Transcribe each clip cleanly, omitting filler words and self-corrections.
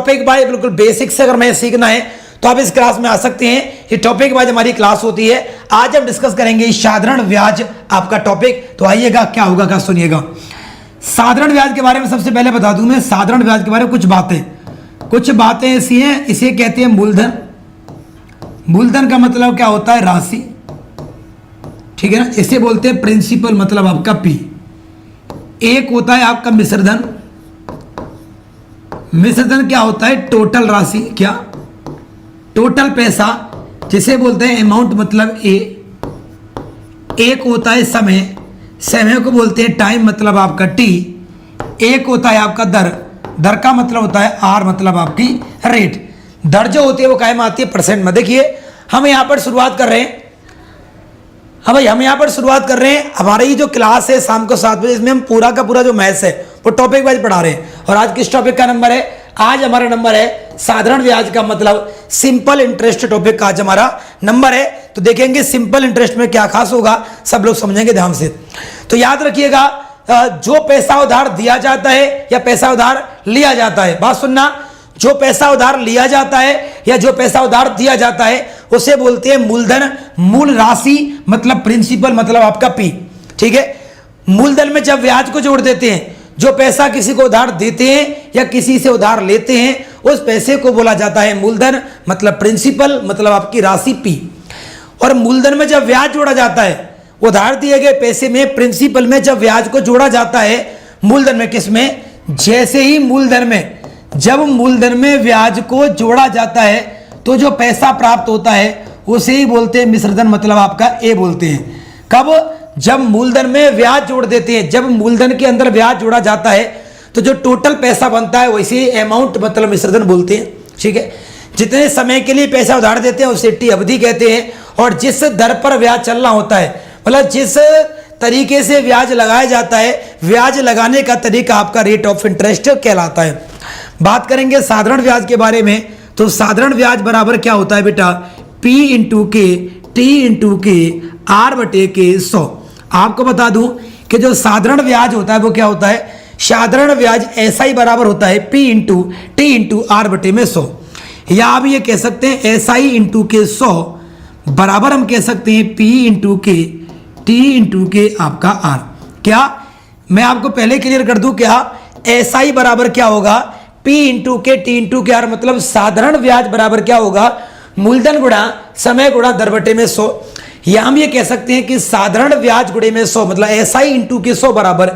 Topic wise बिल्कुल basic से अगर मैं सीखना है तो आप इस क्लास में आ सकते हैं। ये टॉपिक वाइज हमारी क्लास होती है। आज हम डिस्कस करेंगे साधारण ब्याज आपका टॉपिक। तो आइएगा, क्या होगा क्या सुनिएगा। साधारण ब्याज के बारे में सबसे पहले बता दूं मैं, साधारण ब्याज के बारे में कुछ बातें ऐसी हैं। इसे कहते हैं मूलधन। मूलधन का मतलब क्या होता है? राशि, ठीक है ना। इसे बोलते हैं प्रिंसिपल, मतलब आपका पी। एक होता है आपका मिश्रधन। मिश्रधन क्या होता है? टोटल राशि, क्या टोटल पैसा, जिसे बोलते हैं अमाउंट, मतलब ए। एक होता है समय, समय को बोलते हैं टाइम, मतलब आपका टी। एक होता है आपका दर, दर का मतलब होता है आर, मतलब आपकी रेट। दर जो होती है वो कायम आती है परसेंट में। देखिए हम यहाँ पर शुरुआत कर रहे हैं। हाँ भाई, हम यहाँ पर शुरुआत कर रहे हैं। हमारी ये जो क्लास है शाम को 7 बजे, इसमें हम पूरा का पूरा जो मैथ्स है वो टॉपिक वाइज पढ़ा रहे हैं। और आज किस टॉपिक का नंबर है? आज हमारा नंबर है साधारण ब्याज का, मतलब सिंपल इंटरेस्ट टॉपिक का आज हमारा नंबर है। तो देखेंगे सिंपल इंटरेस्ट में क्या खास होगा, सब लोग समझेंगे ध्यान से। तो याद रखिएगा, जो पैसा उधार दिया जाता है या पैसा उधार लिया जाता है, बात सुनना, जो पैसा उधार लिया जाता है या जो पैसा उधार दिया जाता है उसे बोलते हैं मूलधन। मूल राशि मतलब प्रिंसिपल, मतलब आपका पी, ठीक है। मूलधन में जब ब्याज को जोड़ देते हैं, जो पैसा किसी को उधार देते हैं या किसी से उधार लेते हैं, उस पैसे को बोला जाता है मूलधन, मतलब प्रिंसिपल, मतलब आपकी राशि पी। और मूलधन में जब ब्याज जोड़ा जाता है, उधार दिए गए पैसे में प्रिंसिपल में जब ब्याज को जोड़ा जाता है, मूलधन में किसमें? जैसे ही मूलधन में, जब मूलधन में ब्याज को जोड़ा जाता है तो जो पैसा प्राप्त होता है उसे ही बोलते हैं मिश्रधन, मतलब आपका ए बोलते हैं। कब? जब मूलधन में ब्याज जोड़ देते हैं। जब मूलधन के अंदर ब्याज जोड़ा जाता है तो जो टोटल पैसा बनता है वैसे अमाउंट, मतलब मिश्रधन बोलते हैं, ठीक है। जितने समय के लिए पैसा उधार देते हैं उसे टी अवधि कहते हैं। और जिस दर पर ब्याज चलना होता है, मतलब जिस तरीके से ब्याज लगाया जाता है, ब्याज लगाने का तरीका आपका रेट ऑफ इंटरेस्ट कहलाता है। बात करेंगे साधारण ब्याज के बारे में, तो साधारण ब्याज बराबर क्या होता है बेटा? P इंटू के, टी इंटू के, आर बटे के 100। आपको बता दूं कि जो साधारण ब्याज होता है वो क्या होता है? साधारण ब्याज ऐसा ही बराबर होता है P into T into R बटे में 100। या आप ये कह सकते हैं ऐसा ही इंटू के 100 बराबर हम कह सकते हैं P इंटू के, टी इंटू के आपका आर। क्या मैं आपको पहले क्लियर कर दूं, क्या ऐसा ही बराबर क्या होगा? P इंटू के, टी इंटू के आर, मतलब साधारण ब्याज बराबर क्या होगा? मूलधन गुणा समय गुणा दर बटे में 100। या हम ये कह सकते हैं कि साधारण ब्याज गुणे में 100, मतलब ऐसा ही इंटू के 100 बराबर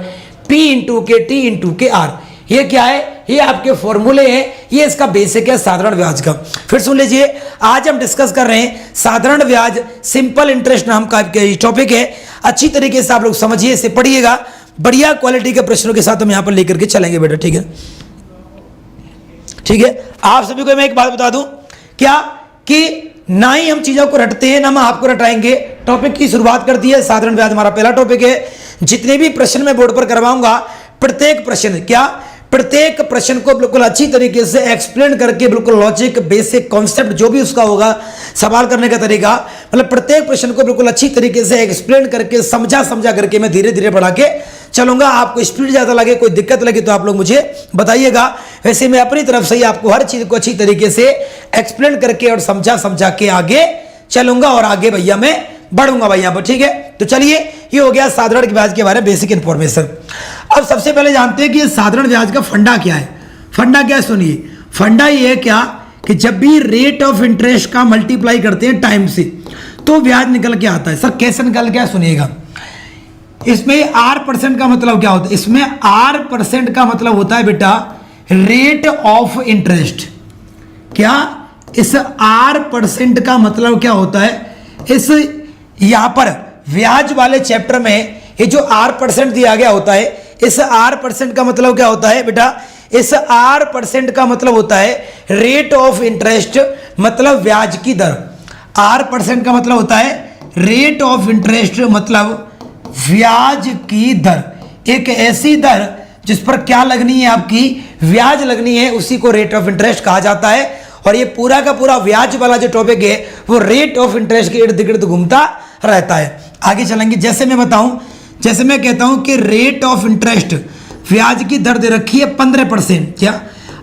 P इंटू के, टी इंटू के आर। ये क्या है? ये आपके फॉर्मूले हैं, ये इसका बेसिक है साधारण ब्याज का। फिर सुन लीजिए, आज हम डिस्कस कर रहे हैं साधारण ब्याज, सिंपल इंटरेस्ट नाम का टॉपिक है। अच्छी तरीके से आप लोग समझिए, इसे पढ़िएगा। बढ़िया क्वालिटी के प्रश्नों के साथ हम यहाँ पर लेकर के चलेंगे बेटा, ठीक है। ठीक है, आप सभी को मैं एक बात बता दूं, क्या कि ना ही हम चीजों को रटते हैं ना हम आपको रटाएंगे। टॉपिक की शुरुआत कर दी है, साधारण ब्याज हमारा पहला टॉपिक है। जितने भी प्रश्न मैं बोर्ड पर करवाऊंगा, प्रत्येक प्रश्न, क्या प्रत्येक प्रश्न को बिल्कुल अच्छी तरीके से एक्सप्लेन करके, बिल्कुल लॉजिक, बेसिक कॉन्सेप्ट जो भी उसका होगा, सवाल करने का तरीका, मतलब प्रत्येक प्रश्न को बिल्कुल अच्छी तरीके से एक्सप्लेन करके, समझा करके मैं धीरे धीरे बढ़ा के चलूंगा। आपको स्पीड ज़्यादा लगे, कोई दिक्कत लगे तो आप लोग मुझे बताइएगा। वैसे मैं अपनी तरफ से ही आपको हर चीज़ को अच्छी तरीके से एक्सप्लेन करके और समझा के आगे चलूंगा और आगे भैया मैं बढ़ूंगा भाई यहाँ पर, ठीक है। तो चलिए, ये हो गया साधारण ब्याज के बारे में बेसिक इन्फॉर्मेशन। अब सबसे पहले जानते हैं कि ये साधारण ब्याज का फंडा क्या है। फंडा क्या है सुनिए, फंडा ये है क्या कि जब भी रेट ऑफ इंटरेस्ट का मल्टीप्लाई करते हैं टाइम से तो ब्याज निकल के आता है। सर कैसे निकल के? सुनिएगा, इसमें R% का मतलब क्या होता है? इसमें R% का मतलब होता है बेटा रेट ऑफ इंटरेस्ट। क्या इस R% का मतलब क्या होता है? इस यहां पर ब्याज वाले चैप्टर में ये जो R% दिया गया होता है, इस R% का मतलब क्या होता है बेटा? इस R% का मतलब होता है रेट ऑफ इंटरेस्ट, मतलब ब्याज की दर। R% का मतलब होता है रेट ऑफ इंटरेस्ट, मतलब ब्याज की दर। एक ऐसी दर जिस पर क्या लगनी है? आपकी ब्याज लगनी है, उसी को रेट ऑफ इंटरेस्ट कहा जाता है। और ये पूरा का पूरा ब्याज वाला जो टॉपिक है वो रेट ऑफ इंटरेस्ट के इर्द गिर्द घूमता रहता है। आगे चलेंगे, जैसे मैं बताऊं, जैसे मैं कहता हूं कि रेट ऑफ इंटरेस्ट, ब्याज की दर दे रखी है 15%। क्या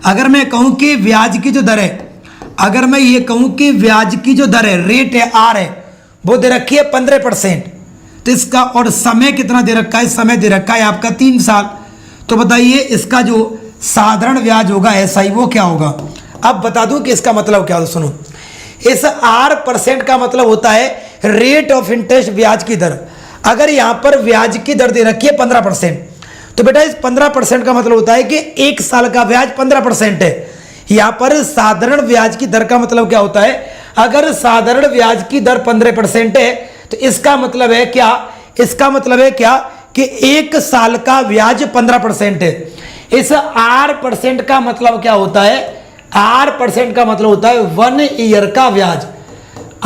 अगर मैं कहूं कि ब्याज की जो दर है, अगर मैं ये कहूं कि ब्याज की जो दर है, रेट है आर है, वो दे रखी है 15%, तो इसका और समय कितना दे रखा है, समय दे रखा है आपका 3 साल। तो बताइए इसका जो साधारण ब्याज होगा एसआई वो क्या होगा। अब बता दूं कि इसका मतलब क्या होगा, सुनो। इस R% का मतलब होता है रेट ऑफ इंटरेस्ट, ब्याज की दर। अगर यहां पर ब्याज की दर दे रखी है 15%, तो बेटा इस 15% का मतलब होता है कि 1 साल का ब्याज 15% है। यहां पर साधारण ब्याज की दर का मतलब क्या होता है, अगर साधारण ब्याज की दर 15% है तो इसका मतलब है क्या, इसका मतलब है क्या कि 1 साल का ब्याज 15% है। इस R% का मतलब क्या होता है, R% का मतलब होता है 1 ईयर का ब्याज।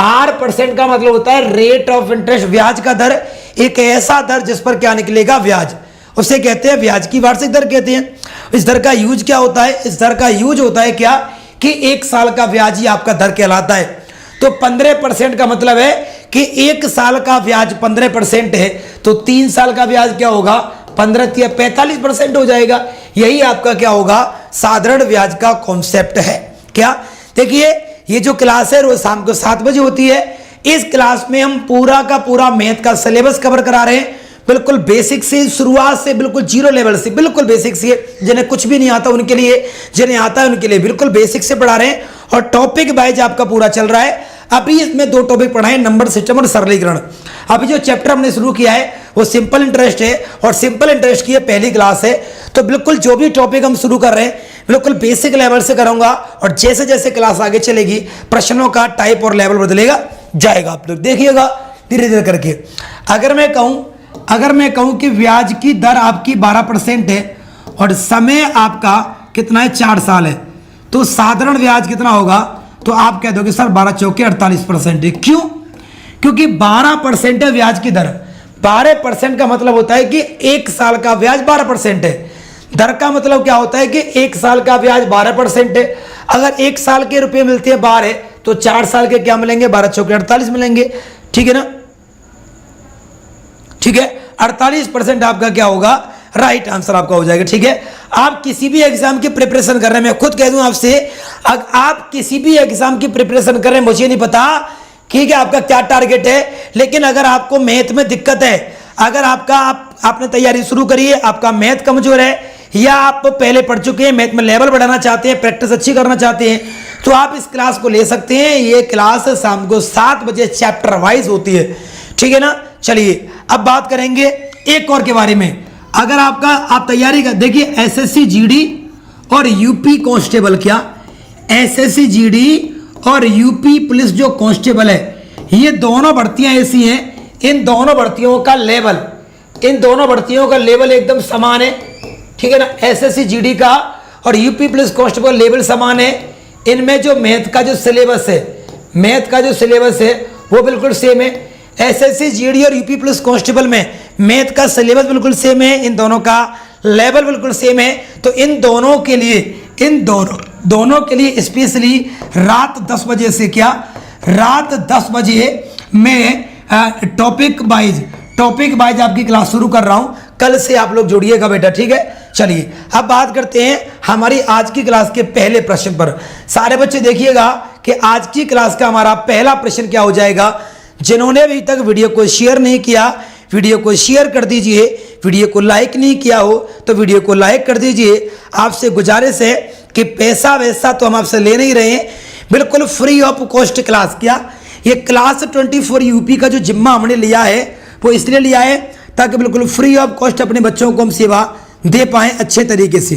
R% का मतलब होता है रेट ऑफ इंटरेस्ट, ब्याज का दर, एक ऐसा दर जिस पर क्या निकलेगा, ब्याज, उसे कहते हैं ब्याज की वार्षिक दर कहते हैं। इस दर का यूज क्या होता है, इस दर का यूज होता है क्या कि 1 साल का ब्याज ही आपका दर कहलाता है। तो 15% का मतलब है कि 1 साल का ब्याज 15% है, तो 3 साल का ब्याज क्या होगा, 15 या 45% हो जाएगा। यही आपका क्या होगा, साधारण ब्याज का कॉन्सेप्ट है। क्या, देखिए ये जो क्लास है रोज शाम को 7 बजे होती है। इस क्लास में हम पूरा का पूरा मैथ का सिलेबस कवर करा रहे हैं, बिल्कुल बेसिक से, शुरुआत से, बिल्कुल जीरो लेवल से, बिल्कुल बेसिक से। जिन्हें कुछ भी नहीं आता उनके लिए, जिन्हें आता है उनके लिए बिल्कुल बेसिक से पढ़ा रहे हैं, और टॉपिक वाइज आपका पूरा चल रहा है। अभी इसमें 2 टॉपिक पढ़ाए, नंबर सिस्टम और सरलीकरण। अभी जो चैप्टर हमने शुरू किया है वो सिंपल इंटरेस्ट है, और सिंपल इंटरेस्ट की ये पहली क्लास है। तो बिल्कुल जो भी टॉपिक हम शुरू कर रहे हैं बिल्कुल बेसिक लेवल से करूंगा, और जैसे जैसे क्लास आगे चलेगी प्रश्नों का टाइप और लेवल बदलेगा जाएगा, आप लोग देखिएगा धीरे धीरे करके। अगर मैं कहूं कि ब्याज की दर आपकी 12% है और समय आपका कितना है, 4 साल है, तो साधारण ब्याज कितना होगा, तो आप कह दोगे सर 12 चौके 48% है। क्यों, क्योंकि 12% है ब्याज की दर। 12% का मतलब होता है कि 1 साल का ब्याज 12% है। दर का मतलब क्या होता है कि 1 साल का ब्याज 12% है। अगर 1 साल के रुपए मिलते हैं 12, तो 4 साल के क्या मिलेंगे, 12 चौके 48 मिलेंगे। ठीक है ना, ठीक है, 48% आपका क्या होगा, राइट आंसर आपका हो जाएगा। ठीक है, आप किसी भी एग्जाम की प्रिपरेशन कर रहे हैं, मैं खुद कह दूं आपसे, आप किसी भी एग्जाम की प्रिपरेशन कर रहे हैं, मुझे नहीं पता ठीक है आपका क्या टारगेट है, लेकिन अगर आपको मैथ में दिक्कत है, अगर आपने तैयारी शुरू करी है, आपका मैथ कमजोर है, या आप पहले पढ़ चुके हैं, मैथ में लेवल बढ़ाना चाहते हैं, प्रैक्टिस अच्छी करना चाहते हैं, तो आप इस क्लास को ले सकते हैं। ये क्लास शाम को 7 बजे चैप्टर वाइज होती है। ठीक है ना, चलिए अब बात करेंगे एक और के बारे में। अगर आप तैयारी कर, देखिए एसएससी जीडी और यूपी कांस्टेबल, क्या एसएससी जीडी और यूपी पुलिस जो कांस्टेबल है, ये दोनों भर्तियां ऐसी हैं, इन दोनों भर्तियों का लेवल एकदम समान है। ठीक है ना, एसएससी जीडी का और यूपी पुलिस कांस्टेबल लेवल समान है। इनमें जो मैथ का जो सिलेबस है वो बिल्कुल सेम है। एसएससी जीडी और यूपी पुलिस कांस्टेबल में मैथ का सिलेबस बिल्कुल सेम है, इन दोनों का लेवल बिल्कुल सेम है। तो इन दोनों के लिए स्पेशली रात 10 बजे से, क्या रात 10 बजे मैं टॉपिक वाइज आपकी क्लास शुरू कर रहा हूं। कल से आप लोग जुड़िएगा बेटा, ठीक है। चलिए अब बात करते हैं हमारी आज की क्लास के पहले प्रश्न पर। सारे बच्चे देखिएगा कि आज की क्लास का हमारा पहला प्रश्न क्या हो जाएगा। जिन्होंने अभी तक वीडियो को शेयर नहीं किया, वीडियो को शेयर कर दीजिए। वीडियो को लाइक नहीं किया हो तो वीडियो को लाइक कर दीजिए। आपसे गुजारिश है कि पैसा वैसा तो हम आपसे ले नहीं रहे हैं, बिल्कुल फ्री ऑफ कॉस्ट क्लास। क्या ये क्लास 24 यूपी का जो जिम्मा हमने लिया है वो इसलिए लिया है ताकि बिल्कुल फ्री ऑफ कॉस्ट अपने बच्चों को हम सेवा दे पाएं अच्छे तरीके से।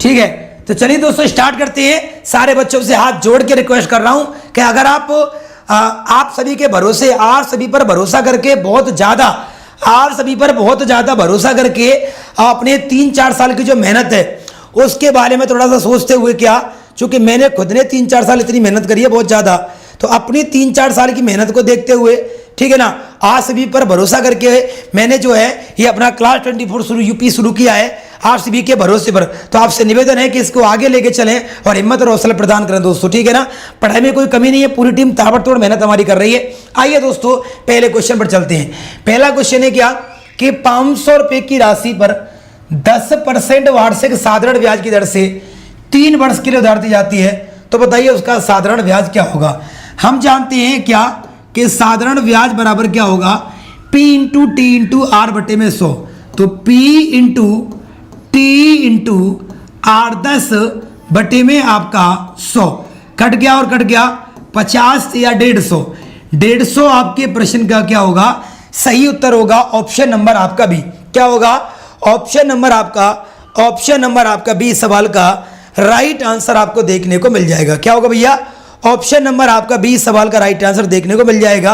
ठीक है, तो चलिए दोस्तों स्टार्ट करते हैं। सारे बच्चों से हाथ जोड़ के रिक्वेस्ट कर रहा हूं कि अगर आप सभी के भरोसे, आप सभी पर भरोसा करके बहुत ज्यादा भरोसा करके अपने 3-4 साल की जो मेहनत है उसके बारे में थोड़ा सा सोचते हुए, क्या चूंकि मैंने खुद ने 3-4 साल इतनी मेहनत करी है बहुत ज्यादा, तो अपनी 3-4 साल की मेहनत को देखते हुए, ठीक है ना। आप सभी पर भरोसा करके मैंने जो है ये अपना क्लास 24 यूपी शुरू किया है, आप सभी के भरोसे पर। तो आपसे निवेदन है कि इसको आगे लेके चलें और हिम्मत और हौसला प्रदान करें दोस्तों, ठीक है ना। पढ़ाई में कोई कमी नहीं है, पूरी टीम ताबड़तोड़ मेहनत हमारी कर रही है। आइए दोस्तों पहले क्वेश्चन पर चलते हैं। पहला क्वेश्चन है क्या कि 500 रुपए की राशि पर 10% वार्षिक साधारण ब्याज की दर से 3 वर्ष के लिए उधार दी जाती है, तो बताइए उसका साधारण ब्याज क्या होगा। हम जानते हैं क्या कि साधारण ब्याज बराबर क्या होगा, P into T into R बटे में 100। तो P into T into R 10 बटे में आपका 100 कट गया और कट गया 50 या 150। 150 आपके प्रश्न का क्या होगा, सही उत्तर होगा ऑप्शन नंबर आपका बी। क्या होगा, ऑप्शन नंबर आपका बी सवाल का राइट आंसर आपको देखने को मिल जाएगा। क्या होगा भैया, ऑप्शन नंबर आपका बी सवाल का राइट आंसर देखने को मिल जाएगा।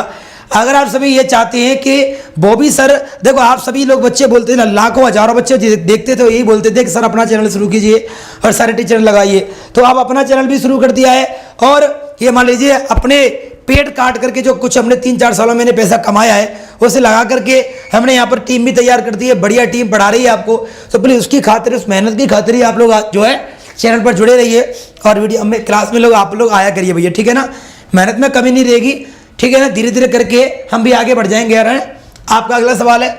अगर आप सभी ये चाहते हैं कि बॉबी सर, देखो आप सभी लोग बच्चे बोलते हैं ना, लाखों हजारों बच्चे देखते थे, यही बोलते थे कि सर अपना चैनल शुरू कीजिए और सारे टीचर लगाइए। तो आप अपना चैनल भी शुरू कर दिया है और ये मान लीजिए अपने पेट काट करके जो कुछ हमने 3-4 सालों में पैसा कमाया है उसे लगा करके हमने यहाँ पर टीम भी तैयार कर दी है, बढ़िया टीम पढ़ा रही है आपको। तो प्लीज उसकी खातिर, उस मेहनत की खातिर ही आप लोग जो है चैनल पर जुड़े रहिए और वीडियो में क्लास में आप लोग आया करिए भैया, ठीक है ना। मेहनत में कमी नहीं रहेगी, ठीक है ना। धीरे धीरे करके हम भी आगे बढ़ जाएंगे यार। आपका अगला सवाल है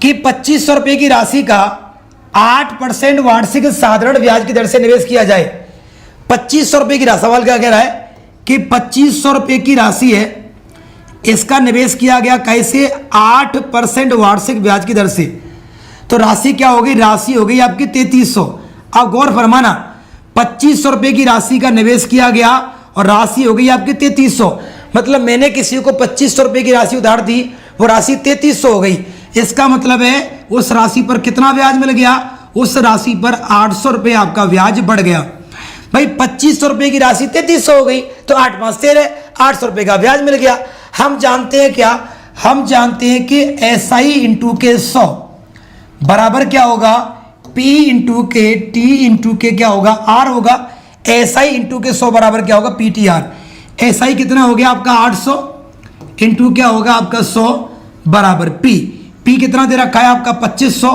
कि 2500 रुपए की राशि का 8% वार्षिक साधारण ब्याज की दर से निवेश किया जाए। 2500 रुपए की राशि, सवाल क्या कह रहा है कि 2500 रुपए की राशि है, इसका निवेश किया गया कैसे, 8% वार्षिक ब्याज की दर से। तो राशि क्या होगी, राशि हो गई आपकी 3300। आप गौर फरमाना, 2500 रुपए की राशि का निवेश किया गया और राशि हो गई आपकी 3300। मतलब मैंने किसी को 2500 रुपए की राशि उधार दी, वो राशि 3300 हो गई। इसका मतलब है उस राशि पर कितना ब्याज मिल गया, उस राशि पर 800 रुपए आपका ब्याज बढ़ गया। भाई 2500 रुपए की राशि 3300 हो गई, तो 8 5 13, 800 रुपए का ब्याज मिल गया। हम जानते हैं क्या, हम जानते हैं कि SI इंटू के 100 बराबर क्या होगा, P इंटू के T इंटू के क्या होगा, R होगा। SI इंटू के 100 बराबर क्या होगा, PTR। SI कितना हो गया आपका 800 इंटू क्या होगा आपका 100 बराबर P कितना दे रखा है आपका 2500।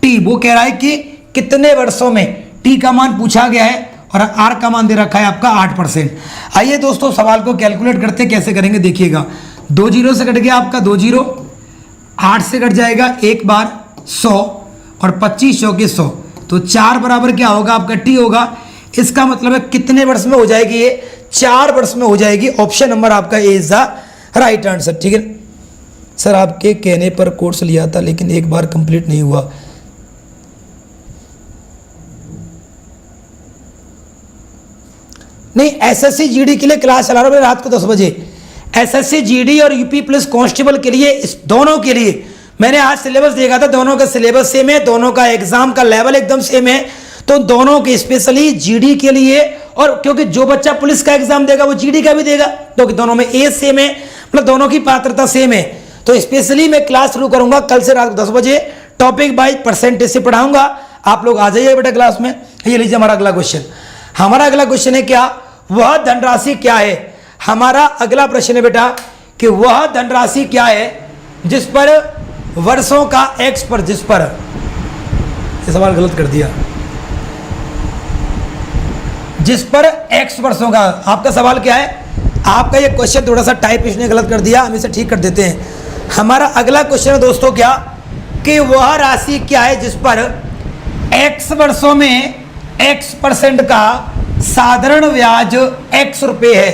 T वो कह रहा है कि कितने वर्षों में, T का मान पूछा गया है और R का मान दे रखा है आपका 8%। आइए दोस्तों सवाल को कैलकुलेट करते कैसे करेंगे, देखिएगा। 2 जीरो से कट गया आपका 2 जीरो, 8 से कट जाएगा एक बार 100 और 2500 के 100, तो 4 बराबर क्या होगा आपका T होगा। इसका मतलब है कितने वर्ष में हो जाएगी ये, 4 वर्ष में हो जाएगी। ऑप्शन नंबर आपका ए इज द राइट आंसर, ठीक है। सर आपके कहने पर कोर्स लिया था लेकिन एक बार कंप्लीट नहीं हुआ। नहीं, SSC GD के लिए क्लास चला रहा हूं रात को 10 बजे। SSC GD और यूपी पुलिस कांस्टेबल के लिए, इस दोनों के लिए मैंने आज सिलेबस देखा था, दोनों का सिलेबस सेम है, दोनों का एग्जाम का लेवल एकदम सेम है। तो दोनों के स्पेशली GD के लिए, और क्योंकि जो बच्चा पुलिस का एग्जाम देगा वो GD का भी देगा, तो दोनों में एज सेम है, मतलब दोनों की पात्रता सेम है। तो स्पेशली मैं क्लास शुरू करूंगा कल से रात को 10 बजे, टॉपिक बाय परसेंटेज से पढ़ाऊंगा। आप लोग आ जाइए बेटा क्लास में। ये लीजिए हमारा अगला क्वेश्चन। हमारा अगला क्वेश्चन है क्या, वह धनराशि क्या है। हमारा अगला प्रश्न है बेटा कि वह धनराशि क्या है जिस पर वर्षों का X पर, जिस पर, ये सवाल गलत कर दिया, जिस पर X वर्षों का। आपका सवाल क्या है, आपका ये क्वेश्चन थोड़ा सा टाइप इसने गलत कर दिया, हम इसे ठीक कर देते हैं। हमारा अगला क्वेश्चन है दोस्तों क्या कि वह राशि क्या है जिस पर X वर्षों में X% का साधारण ब्याज X रुपए है।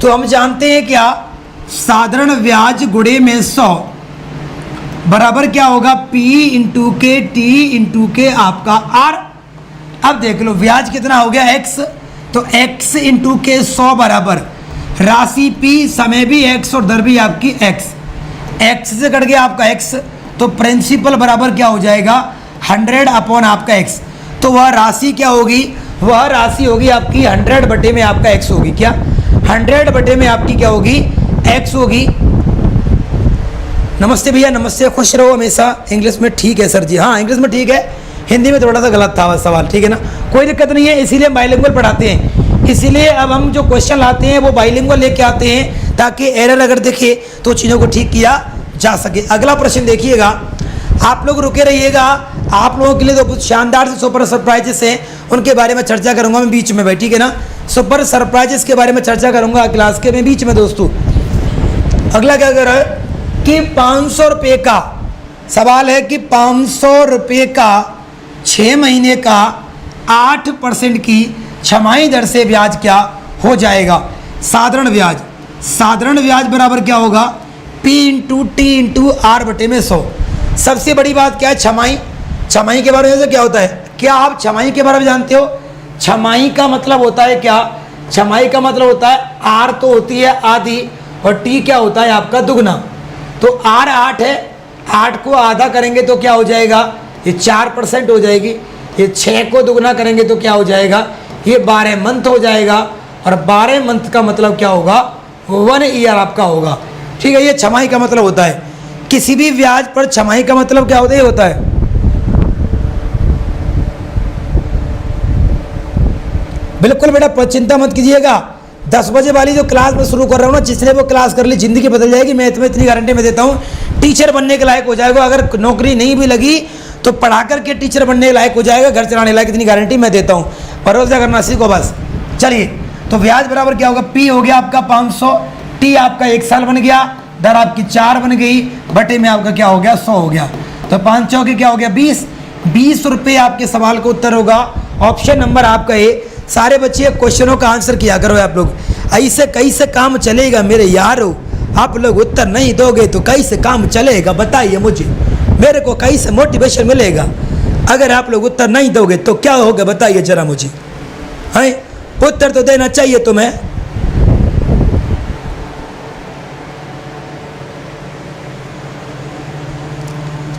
तो हम जानते हैं क्या, साधारण ब्याज गुणे में 100 बराबर क्या होगा, P इंटू के T इंटू के आपका R। अब देख लो ब्याज कितना हो गया X, तो X इंटू के 100 बराबर राशि P, समय भी X और दर भी आपकी X से कट गया आपका X, तो प्रिंसिपल बराबर क्या हो जाएगा 100 अपॉन आपका X। तो वह राशि क्या होगी, वह राशि होगी आपकी 100 बटे में आपका X होगी। क्या 100 बटे में आपकी क्या होगी, X होगी। नमस्ते भैया, नमस्ते, खुश रहो हमेशा। इंग्लिश में ठीक है सर जी, हाँ इंग्लिश में ठीक है, हिंदी में थोड़ा सा गलत था सवाल, ठीक है ना, कोई दिक्कत नहीं है, इसीलिए बाइलिंगुअल पढ़ाते हैं। इसीलिए अब हम जो क्वेश्चन लाते हैं वो बाइलिंगुअल लेके आते हैं ताकि एरर अगर दिखे तो चीज़ों को ठीक किया जा सके। अगला प्रश्न देखिएगा, आप लोग रुके रहिएगा, आप लोगों के लिए तो कुछ शानदार से सुपर सरप्राइजेस हैं, उनके बारे में चर्चा करूंगा मैं बीच में भाई, ठीक है ना। सुपर सरप्राइजेस के बारे में चर्चा करूंगा क्लास के में बीच में दोस्तों। अगला क्या कर रहा है कि 500 रुपये का सवाल है कि 500 रुपये का 6 महीने का 8% की छमाही दर से ब्याज क्या हो जाएगा। साधारण ब्याज, साधारण ब्याज बराबर क्या होगा P into T into R बटे में 100। सबसे बड़ी बात क्या है, छमाही। छमाही के बारे में क्या होता है, क्या आप छमाही के बारे में जानते हो? छमाही का मतलब होता है क्या, छमाही का मतलब होता है आर तो होती है आधी और टी क्या होता है आपका दुगना। तो आर 8 है, 8 को आधा करेंगे तो क्या हो जाएगा, ये 4% हो जाएगी। ये 6 को दुगना करेंगे तो क्या हो जाएगा, ये 12 मंथ हो जाएगा। और 12 मंथ का मतलब क्या होगा, 1 ईयर आपका होगा, ठीक है। ये छमाही का मतलब होता है। किसी भी ब्याज पर छमाही का मतलब क्या होता है, ये होता है। बिल्कुल बेटा चिंता मत कीजिएगा, 10 बजे वाली जो क्लास में शुरू कर रहा हूँ ना, जिसने वो क्लास कर ली जिंदगी बदल जाएगी, मैं तुम्हें इतनी गारंटी में देता हूँ। टीचर बनने के लायक हो जाएगा, अगर नौकरी नहीं भी लगी तो पढ़ा करके टीचर बनने के लायक हो जाएगा, घर चलाने लायक, इतनी गारंटी मैं देता हूँ, भरोसा करना सीखो बस। चलिए, तो ब्याज बराबर क्या होगा, पी हो गया आपका 500, टी आपका 1 साल बन गया, दर आपकी 4 बन गई, बटे में आपका क्या हो गया 100 हो गया। तो 5 चौके क्या हो गया 20 रुपये आपके सवाल का उत्तर होगा। ऑप्शन नंबर आपका ए। सारे बच्चे क्वेश्चनों का आंसर किया करो आप लोग, ऐसे कैसे काम चलेगा मेरे यारो, आप लोग उत्तर नहीं दोगे तो कैसे काम चलेगा बताइए मुझे, मेरे को कैसे मोटिवेशन मिलेगा। अगर आप लोग उत्तर नहीं दोगे तो क्या होगा बताइए जरा मुझे, है उत्तर तो देना चाहिए तुम्हें।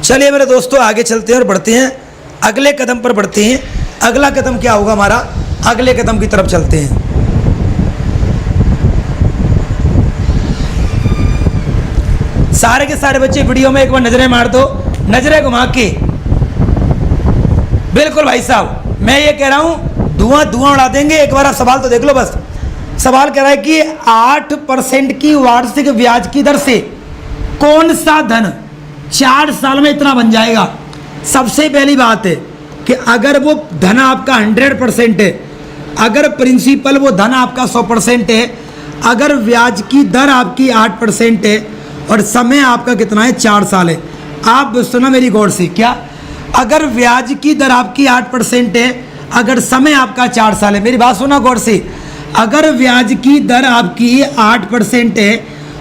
चलिए मेरे दोस्तों आगे चलते हैं और बढ़ते हैं, अगले कदम पर बढ़ते हैं। अगला कदम क्या होगा हमारा, अगले कदम की तरफ चलते हैं। सारे के सारे बच्चे वीडियो में एक बार नजरें मार दो, नजरें घुमा के। बिल्कुल भाई साहब, मैं ये कह रहा हूं धुआं उड़ा देंगे। एक बार आप सवाल तो देख लो बस। सवाल कह रहा है कि 8% की वार्षिक ब्याज की दर से कौन सा धन 4 साल में इतना बन जाएगा। सबसे पहली बात है कि अगर वो धन आपका 100% है, अगर प्रिंसिपल वो धन आपका 100% है, अगर ब्याज की दर आपकी 8% है और समय आपका कितना है 4 साल है। आप सुना मेरी गौर से, क्या अगर ब्याज की दर आपकी 8% है, अगर समय आपका 4 साल है, मेरी बात सुना गौर से, अगर ब्याज की दर आपकी 8% है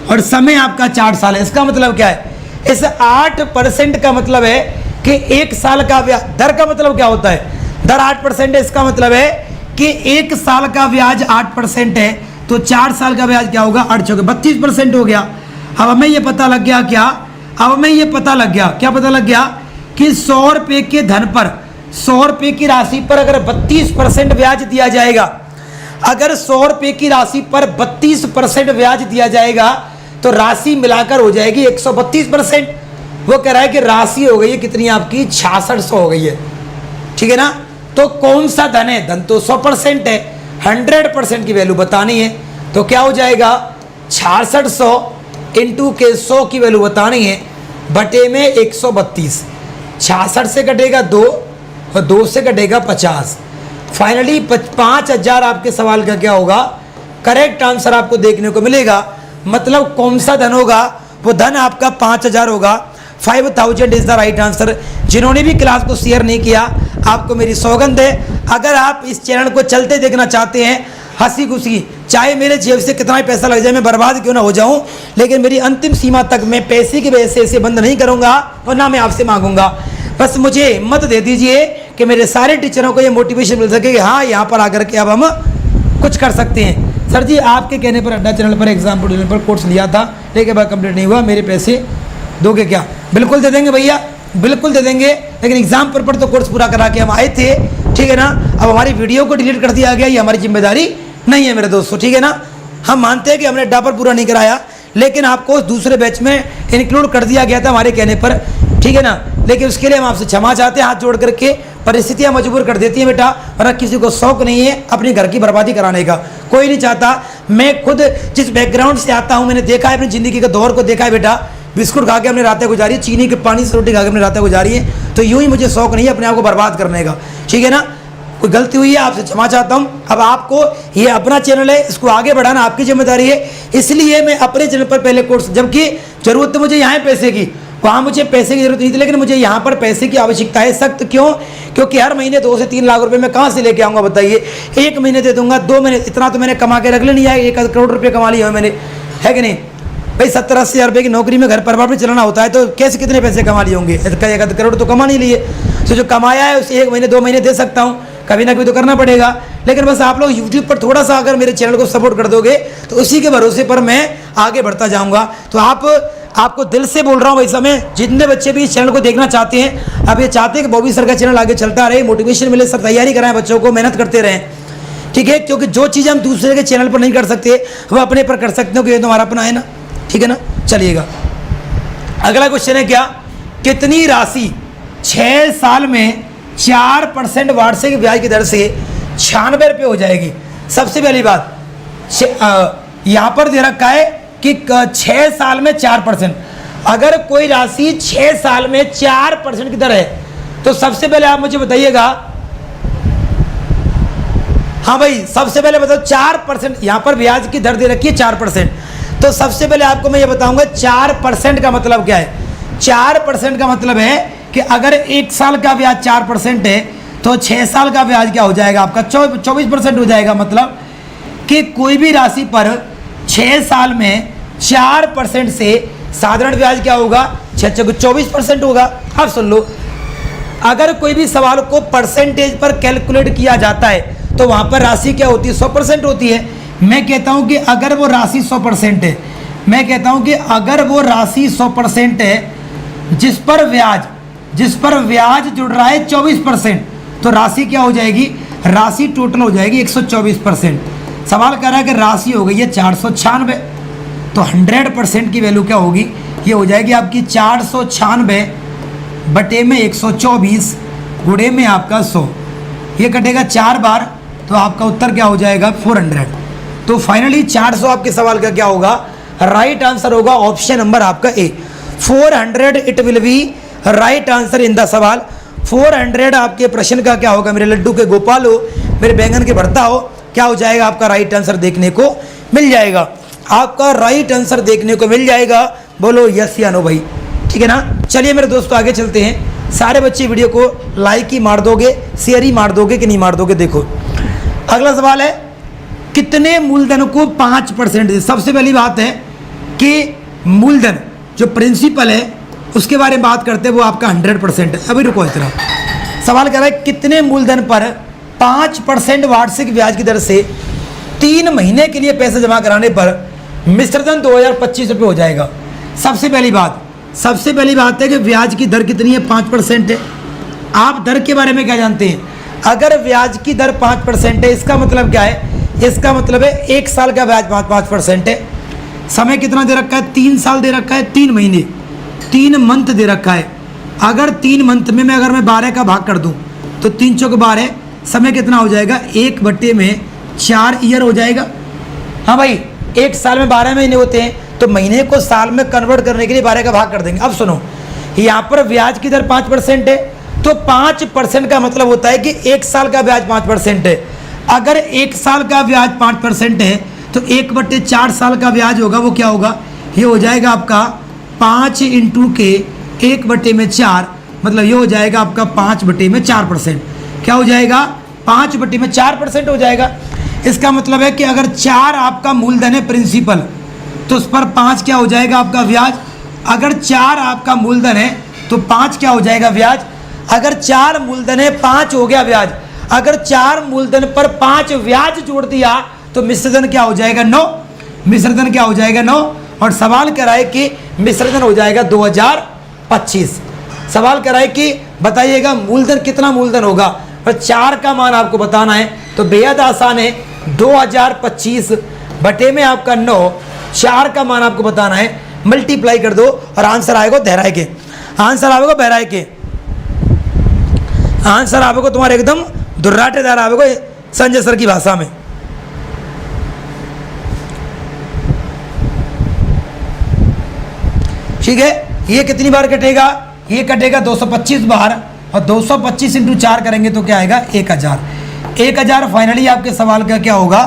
और समय आपका 4 साल है, इसका मतलब क्या है, इस 8% का मतलब है कि 1 साल का ब्याज, दर का मतलब क्या होता है, दर 8% है, इसका मतलब है कि 1 साल का ब्याज 8% है तो 4 साल का ब्याज क्या होगा 8 चौके 32% हो गया। अब हमें ये पता लग गया क्या, अब हमें ये पता लग गया, क्या पता लग गया कि 100 रुपये के धन पर, 100 रुपये की राशि पर अगर 32% ब्याज दिया जाएगा, अगर 100 रुपये की राशि पर 32% ब्याज दिया जाएगा तो राशि मिलाकर हो जाएगी 132%। वो कह रहा है कि राशि हो गई है कितनी आपकी 6600 हो गई है, ठीक है ना। तो कौन सा धन है, धन तो 100% है, 100% की वैल्यू बतानी है, तो क्या हो जाएगा 6600 इंटू के 100 की वैल्यू बतानी है, बटे में 132। 66 से कटेगा 2 और 2 से कटेगा 50। फाइनली 5000 आपके सवाल का क्या होगा, करेक्ट आंसर आपको देखने को मिलेगा। मतलब कौन सा धन होगा, वो धन आपका 5000 होगा। 5000 इज द राइट आंसर। जिन्होंने भी क्लास को शेयर नहीं किया, आपको मेरी सौगंध है, अगर आप इस चैनल को चलते देखना चाहते हैं, हंसी खुशी, चाहे मेरे जेब से कितना ही पैसा लग जाए, मैं बर्बाद क्यों ना हो जाऊं, लेकिन मेरी अंतिम सीमा तक मैं पैसे की वजह से इसे बंद नहीं करूंगा और ना मैं आपसे मांगूंगा। बस मुझे हिम्मत दे दीजिए कि मेरे सारे टीचरों को ये मोटिवेशन मिल सके कि हाँ यहाँ पर आकर के अब हम कुछ कर सकते हैं। सर जी आपके कहने पर अड्डा चैनल पर एग्जाम प्रोड्यूसर पर कोर्स लिया था, लेकिन बाद कंप्लीट नहीं हुआ, मेरे पैसे दोगे क्या? बिल्कुल दे देंगे भैया, बिल्कुल दे देंगे, लेकिन एग्जाम पर तो कोर्स पूरा करा के हम आए थे, ठीक है ना। अब हमारी वीडियो को डिलीट कर दिया गया, ये हमारी जिम्मेदारी नहीं है मेरे दोस्तों, ठीक है ना। हम मानते हैं कि हमने अड्डा पर पूरा नहीं कराया, लेकिन आपको दूसरे बैच में इंक्लूड कर दिया गया था हमारे कहने पर, ठीक है ना। लेकिन उसके लिए हम आपसे क्षमा चाहते हैं हाथ जोड़ करके। परिस्थितियां मजबूर कर देती हैं बेटा, वरना किसी को शौक नहीं है अपने घर की बर्बादी कराने का, कोई नहीं चाहता। मैं खुद जिस बैकग्राउंड से आता हूं, मैंने देखा है अपनी ज़िंदगी के दौर को देखा है बेटा। बिस्कुट खा के हमने रातें गुजारी, चीनी के पानी से रोटी खा के हमने रातें गुजारी है। तो यूं ही मुझे शौक नहीं है अपने आप को बर्बाद करने का, ठीक है ना। कोई गलती हुई है आपसे क्षमा चाहता हूं। अब आपको ये अपना चैनल है, इसको आगे बढ़ाना आपकी जिम्मेदारी है। इसलिए मैं अपने चैनल पर पहले कोर्स, जबकि जरूरत तो मुझे यहाँ है पैसे की, वहाँ मुझे पैसे की जरूरत नहीं थी, लेकिन मुझे यहाँ पर पैसे की आवश्यकता है सख्त। क्यों? क्योंकि हर महीने 2 से 3 लाख रुपए मैं कहाँ से लेके आऊँगा बताइए। 1 महीने दे दूंगा, 2 महीने, इतना तो मैंने कमा के रख लेनी है। 1 करोड़ रुपये कमा लिया मैंने, है कि नहीं भाई। 70-80 हज़ार रुपये की नौकरी में घर परिवार में चलाना होता है, तो कैसे कितने पैसे कमा लिए होंगे? 1 करोड़ तो कमा नहीं लिए। तो जो कमाया है उसे 1 महीने 2 महीने दे सकता हूँ, कभी ना कभी तो करना पड़ेगा। लेकिन बस आप लोग YouTube पर थोड़ा सा अगर मेरे चैनल को सपोर्ट कर दोगे तो उसी के भरोसे पर मैं आगे बढ़ता जाऊँगा। तो आपको दिल से बोल रहा हूँ भाई, समय जितने बच्चे भी इस चैनल को देखना चाहते हैं, अब ये चाहते हैं कि बॉबी सर का चैनल आगे चलता रहे, मोटिवेशन मिले, सर तैयारी कराएं बच्चों को, मेहनत करते रहें, ठीक है। क्योंकि जो चीज़ हम दूसरे के चैनल पर नहीं कर सकते वो अपने पर कर सकते हो, क्योंकि ये तो हमारा अपना है ना, ठीक है ना। चलिएगा, अगला क्वेश्चन है क्या, कितनी राशि 6 साल में 4% वार्षिक ब्याज की दर से 96 रुपये हो जाएगी? सबसे पहली बात यहाँ पर दे रखा है कि 6 साल में 4%। अगर कोई राशि 6 साल में 4% की दर है तो सबसे पहले आप मुझे बताइएगा, हाँ भाई सबसे पहले बताओ 4%, यहाँ पर ब्याज की दर दे रखी है 4%। तो सबसे पहले आपको मैं ये बताऊंगा 4% का मतलब क्या है। 4% का मतलब है कि अगर 1 साल का ब्याज 4% है तो 6 साल का ब्याज क्या हो जाएगा आपका 24% हो जाएगा। मतलब कि कोई भी राशि पर 6 साल में 4% से साधारण ब्याज क्या होगा, 24% होगा। अब सुन लो, अगर कोई भी सवाल को परसेंटेज पर कैलकुलेट किया जाता है तो वहाँ पर राशि क्या होती है, 100% होती है। मैं कहता हूँ कि अगर वो राशि 100% है, मैं कहता हूँ कि अगर वो राशि 100% है जिस पर ब्याज जुड़ रहा है 24%, तो राशि क्या हो जाएगी, राशि टोटल हो जाएगी 124%। सवाल कर रहा है कि राशि हो गई है 496, तो 100% की वैल्यू क्या होगी, ये हो जाएगी आपकी 496 बटे में 124 गुणे में आपका 100, ये कटेगा 4 बार, तो आपका उत्तर क्या हो जाएगा 400। तो फाइनली 400 आपके सवाल का क्या होगा, राइट आंसर होगा ऑप्शन नंबर आपका ए, 400 it will be right answer in the सवाल। 400 आपके प्रश्न का क्या होगा, मेरे लड्डू के गोपाल हो, मेरे बैंगन के भरता हो, क्या हो जाएगा आपका राइट आंसर देखने को मिल जाएगा, आपका राइट आंसर देखने को मिल जाएगा। बोलो यस या नो भाई, ठीक है ना। चलिए मेरे दोस्तों आगे चलते हैं। सारे बच्चे वीडियो को लाइक ही मार दोगे, शेयर ही मार दोगे कि नहीं मार दोगे। देखो अगला सवाल है, कितने मूलधन को 5%? सबसे पहली बात है कि मूलधन जो प्रिंसिपल है उसके बारे में बात करते हैं, वो आपका 100% है। अभी रुको, इतना सवाल कर रहा है कितने मूलधन पर 5% वार्षिक ब्याज की दर से 3 महीने के लिए पैसे जमा कराने पर मिश्रधन 2025 रुपये हो जाएगा। सबसे पहली बात है कि ब्याज की दर कितनी है, 5% है। आप दर के बारे में क्या जानते हैं, अगर ब्याज की दर 5% है इसका मतलब क्या है, इसका मतलब है 1 साल का ब्याज 5% है। समय कितना दे रखा है, 3 साल दे रखा है, 3 महीने, 3 मंथ दे रखा है। अगर 3 मंथ में अगर मैं 12 का भाग कर दूं तो 3 चौक 12, समय कितना हो जाएगा, 1/4 ईयर हो जाएगा। हाँ भाई, 1 साल में 12 महीने होते हैं, तो महीने को साल में कन्वर्ट करने के लिए 12 का भाग कर देंगे। अब सुनो, यहाँ पर ब्याज की दर 5% है, तो 5% का मतलब होता है कि 1 साल का ब्याज 5% है। अगर 1 साल का ब्याज 5% है तो 1/4 साल का ब्याज होगा, वो क्या होगा, ये हो जाएगा आपका 5 × के 1/4, मतलब ये हो जाएगा आपका 5/4%। क्या हो जाएगा, 5/4% हो जाएगा। इसका मतलब है कि अगर 4 आपका मूलधन है प्रिंसिपल, तो उस पर 5 क्या हो जाएगा आपका ब्याज। अगर 4 आपका मूलधन है तो 5 क्या हो जाएगा ब्याज। अगर 4 मूलधन है 5 हो गया ब्याज। अगर 4 मूलधन पर 5 ब्याज जोड़ दिया तो मिश्रधन क्या हो जाएगा 9, मिश्रधन क्या हो जाएगा 9। और सवाल कराए कि मिश्रधन हो जाएगा 2025। सवाल कराए कि बताइएगा मूलधन कितना मूलधन होगा, और 4 का मान आपको बताना है, तो बेहद आसान है, 2025 बटे में आपका 9, 4 का मान आपको बताना है, मल्टीप्लाई कर दो और आंसर आएगा बहराए के, आंसर आएगा बहराए के। आंसर आपको तुम्हारे एकदम दुर्राटेदार आपको संजय सर की भाषा में। ठीक है, ये कितनी बार कटेगा? ये कटेगा 225 बार, और 225 इंटू 4 करेंगे तो क्या आएगा? 1000। 1000 फाइनली आपके सवाल का क्या होगा?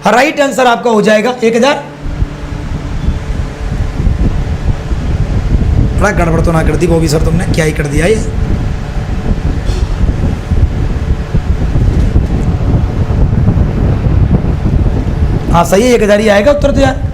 राइट आंसर आपका हो जाएगा 1000। बड़ा गड़बड़ तो ना कर दी बॉबी सर, तुमने क्या ही कर दिया ये। हाँ सही है, 1000 ही आएगा उत्तर तो यार।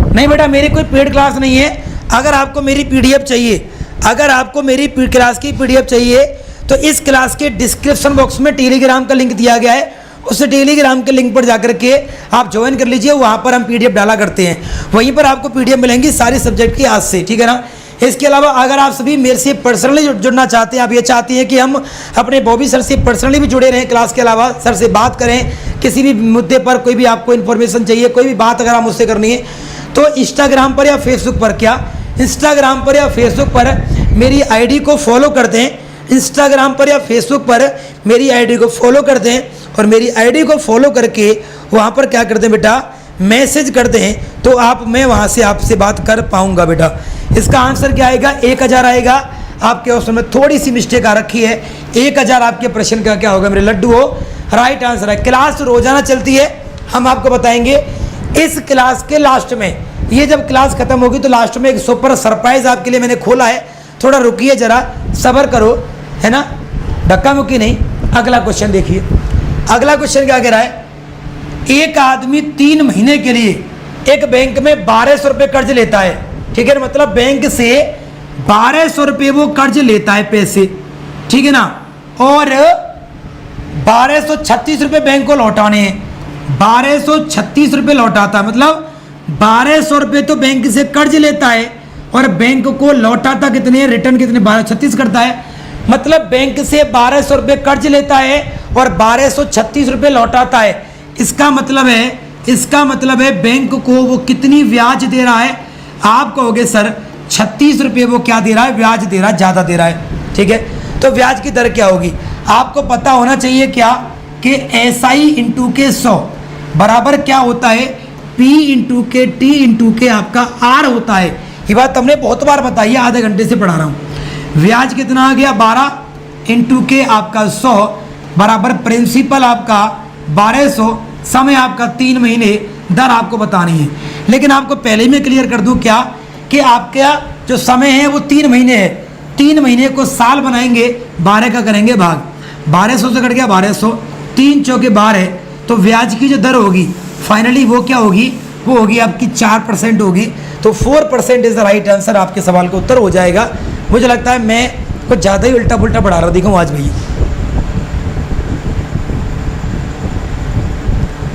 नहीं बेटा, मेरी कोई पेड क्लास नहीं है। अगर आपको मेरी पीडीएफ चाहिए, अगर आपको मेरी क्लास की पीडीएफ चाहिए तो इस क्लास के डिस्क्रिप्शन बॉक्स में टेलीग्राम का लिंक दिया गया है, उस टेलीग्राम के लिंक पर जाकर के आप ज्वाइन कर लीजिए। वहाँ पर हम पीडीएफ डाला करते हैं, वहीं पर आपको पीडीएफ मिलेंगी सारे सब्जेक्ट की आज से, ठीक है ना। इसके अलावा अगर आप सभी मेरे से पर्सनली जुड़ना चाहते हैं, आप ये चाहते हैं कि हम अपने बॉबी सर से पर्सनली भी जुड़े रहें, क्लास के अलावा सर से बात करें, किसी भी मुद्दे पर कोई भी आपको इन्फॉर्मेशन चाहिए, कोई भी बात अगर आप मुझसे करनी है तो इंस्टाग्राम पर या फेसबुक पर, क्या इंस्टाग्राम पर या फेसबुक पर मेरी आईडी को फॉलो कर दें। इंस्टाग्राम पर या फेसबुक पर मेरी आईडी को फॉलो कर दें, और मेरी आईडी को फॉलो करके वहाँ पर क्या कर दें बेटा? मैसेज कर दें, तो मैं वहाँ से आपसे बात कर पाऊँगा बेटा। इसका आंसर क्या आएगा? 1000 आएगा। आपके ऑप्शन में थोड़ी सी मिस्टेक आ रखी है। 1000 आपके प्रश्न का क्या होगा मेरे लड्डू हो? राइट आंसर है। क्लास रोजाना चलती है, हम आपको बताएंगे इस क्लास के लास्ट में। ये जब क्लास खत्म होगी तो लास्ट में एक सुपर सरप्राइज आपके लिए मैंने खोला है, थोड़ा रुकिए जरा, सब्र करो, है ना, धक्का मुक्की नहीं। अगला क्वेश्चन देखिए, अगला क्वेश्चन क्या कह रहा है? एक आदमी 3 महीने के लिए एक बैंक में 1200 रुपये कर्ज लेता है, ठीक है ना, मतलब बैंक से 1200 रुपये वो कर्ज लेता है पैसे, ठीक है ना, और 1236 रुपये बैंक को लौटाने हैं। 1236 रुपये लौटाता, मतलब 1200 रुपये तो बैंक से कर्ज लेता है और बैंक को लौटाता कितने, रिटर्न कितने, 1236 करता है। मतलब बैंक से 1200 रुपये कर्ज लेता है और 1236 रुपये लौटाता है। इसका मतलब है बैंक को वो कितनी ब्याज दे रहा है? आप कहोगे सर 36 रुपये वो क्या दे रहा है? ब्याज दे रहा है, ज़्यादा दे रहा है, ठीक है। तो ब्याज की दर क्या होगी आपको पता होना चाहिए, क्या कि SI इंटू के 100 बराबर क्या होता है? P इंटू के T इंटू के आपका R होता है। ये बात हमने बहुत बार बताई है, आधे घंटे से पढ़ा रहा हूँ। ब्याज कितना आ गया? 12 इंटू के आपका 100 बराबर प्रिंसिपल आपका 1200, समय आपका 3 महीने, दर आपको बतानी है। लेकिन आपको पहले ही मैं क्लियर कर दूं क्या कि आपका जो समय है वो 3 महीने है। 3 महीने को साल बनाएंगे, 12 का करेंगे भाग, 1200 से कट गया 1200, 3 चौके 12, तो ब्याज की जो दर होगी फाइनली वो क्या होगी? वो होगी आपकी 4% होगी। तो 4% इज द राइट आंसर। आपके सवाल का उत्तर हो जाएगा। मुझे लगता है मैं कुछ ज़्यादा ही उल्टा पुल्टा पढ़ा रहा दिखाऊँ आज भैया।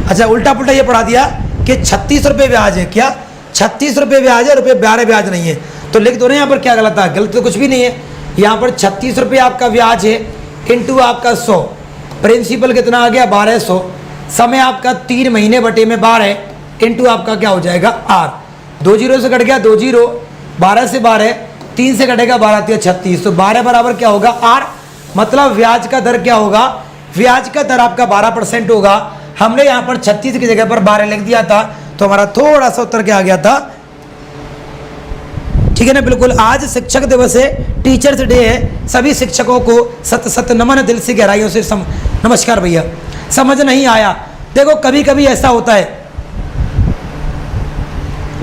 अच्छा, उल्टा पुल्टा ये पढ़ा दिया कि 36 रुपये ब्याज है। क्या 36 रुपये ब्याज है, रुपये 12 ब्याज नहीं है? तो लिख दो ना यहाँ पर, क्या गलत है? गलत तो कुछ भी नहीं है। यहाँ पर 36 रुपये आपका ब्याज है इंटू आपका 100, प्रिंसिपल कितना आ गया? 1200, समय आपका 3 महीने बटे में 12 इंटू आपका क्या हो जाएगा? R। 2 जीरो से कट गया 2 जीरो, 12 से 12, 3 से कटेगा 12 3 36, तो 12 बराबर क्या होगा? R। मतलब ब्याज का दर क्या होगा? ब्याज का दर आपका 12% होगा। हमने यहाँ पर 36 की जगह पर 12 लिख दिया था, तो हमारा थोड़ा सा उत्तर क्या आ गया था, ठीक है ना। बिल्कुल, आज शिक्षक दिवस है, टीचर्स डे है। सभी शिक्षकों को सत सत नमन, दिल से गहराइयों से नमस्कार भैया। समझ नहीं आया? देखो कभी कभी ऐसा होता है,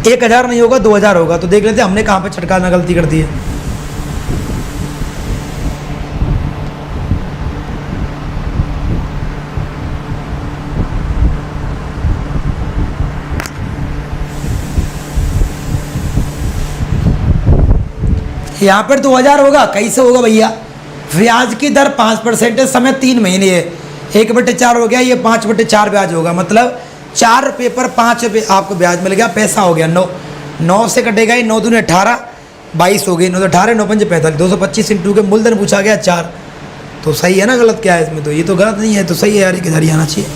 1000 नहीं होगा 2000 होगा, तो देख लेते हमने कहाँ पे छटकाना गलती कर दी है। यहाँ पर 2000 होगा, कैसे होगा भैया? ब्याज की दर 5% है, समय 3 महीने है, 1/4 हो गया, ये 5/4 ब्याज होगा। मतलब 4 रुपये पर 5 रुपये आपको ब्याज मिल गया, पैसा हो गया 9। 9 से कटेगा ये, 9 दूनी 18, 22 हो गई, 9 18, 9 5 45, 225 इंटू के मूलधन पूछा गया 4। तो सही है ना? गलत क्या है इसमें? तो ये तो गलत नहीं है, तो सही है यार, ये किधर ही आना चाहिए।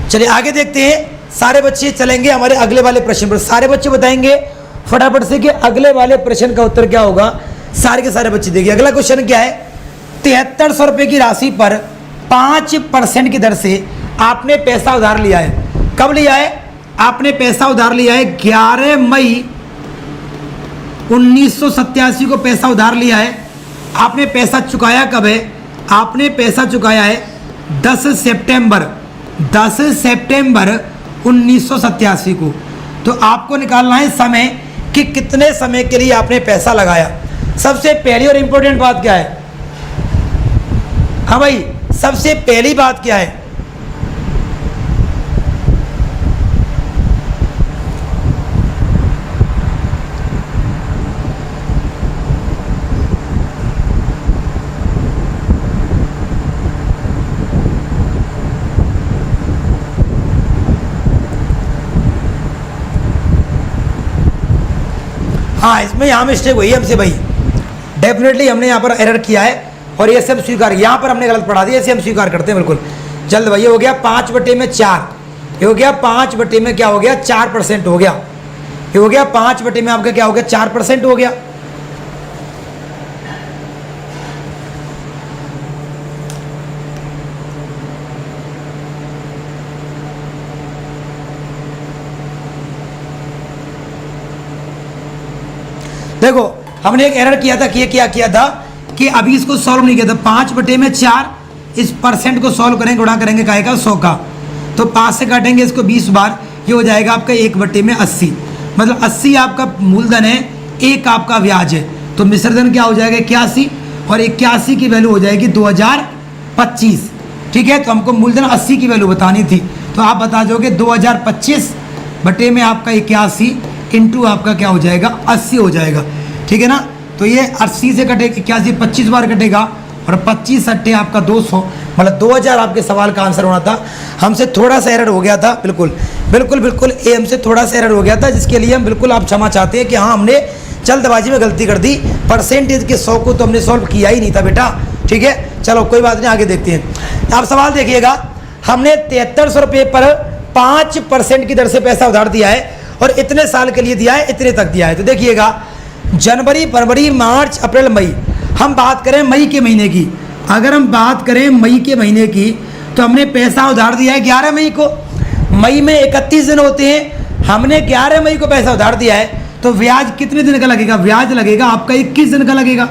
चलिए आगे देखते हैं। सारे बच्चे चलेंगे हमारे अगले वाले प्रश्न पर। सारे बच्चे बताएंगे फटाफट से कि अगले वाले प्रश्न का उत्तर क्या होगा। सारे के सारे बच्चे देखिए। अगला क्वेश्चन क्या है, 7300 रुपये की राशि पर 5% की दर से आपने पैसा उधार लिया है। कब लिया है? आपने पैसा उधार लिया है 11 मई 1987 को पैसा उधार लिया है। आपने पैसा चुकाया कब है? आपने पैसा चुकाया है 10 सितंबर 1987 को। तो आपको निकालना है समय कि कितने समय के लिए आपने पैसा लगाया। सबसे पहली और इंपॉर्टेंट बात क्या है? हाँ भाई, सबसे पहली बात क्या है? हाँ, इसमें यहाँ मिस्टेक हुई हमसे भाई, डेफिनेटली हमने यहाँ पर एरर किया है और ये सब स्वीकार, यहाँ पर हमने गलत पढ़ा दिया, इसे हम स्वीकार करते हैं बिल्कुल। जल्द भाई, ये हो गया 5/4, ये हो गया 5 में क्या हो गया 4% हो गया, ये हो गया 5 में आपका क्या हो गया 4% हो गया। देखो हमने एक एरर किया था कि क्या किया था कि अभी इसको सॉल्व नहीं किया था। 5/4 इस परसेंट को सॉल्व करेंगे, गुणा करेंगे काय का 100 का, तो 5 से काटेंगे इसको 20 बार, ये हो जाएगा आपका 1/80। मतलब 80 आपका मूलधन है, 1 आपका ब्याज है, तो मिश्रधन क्या हो जाएगा 81 और 81 की वैल्यू हो जाएगी 2025। ठीक है, तो हमको मूलधन 80 की वैल्यू बतानी थी, तो आप बता दोगे 2025 बटे में आपका 81 इंटू आपका क्या हो जाएगा 80 हो जाएगा। ठीक है ना, तो ये 80 से कटे 81 25 बार कटेगा और 25 अट्ठे आपका 200, मतलब 2000 आपके सवाल का आंसर होना था। हमसे थोड़ा सा एरर हो गया था, बिल्कुल बिल्कुल बिल्कुल ये हमसे थोड़ा सा एरर हो गया था, जिसके लिए हम बिल्कुल आप क्षमा चाहते हैं कि हाँ हमने जल्दबाजी में गलती कर दी। परसेंटेज के 100 को तो हमने सॉल्व किया ही नहीं था बेटा। ठीक है, चलो कोई बात नहीं, आगे देखते हैं। आप सवाल देखिएगा, हमने 7300 रुपये पर 5% की दर से पैसा उधार दिया है और इतने साल के लिए दिया है, इतने तक दिया है। तो देखिएगा, जनवरी फरवरी मार्च अप्रैल मई, हम बात करें मई के महीने की, अगर हम बात करें मई के महीने की, तो हमने पैसा उधार दिया है 11 मई को। मई में 31 दिन होते हैं, हमने 11 मई को पैसा उधार दिया है, तो ब्याज कितने दिन का लगेगा? ब्याज लगेगा आपका 21 दिन का लगेगा।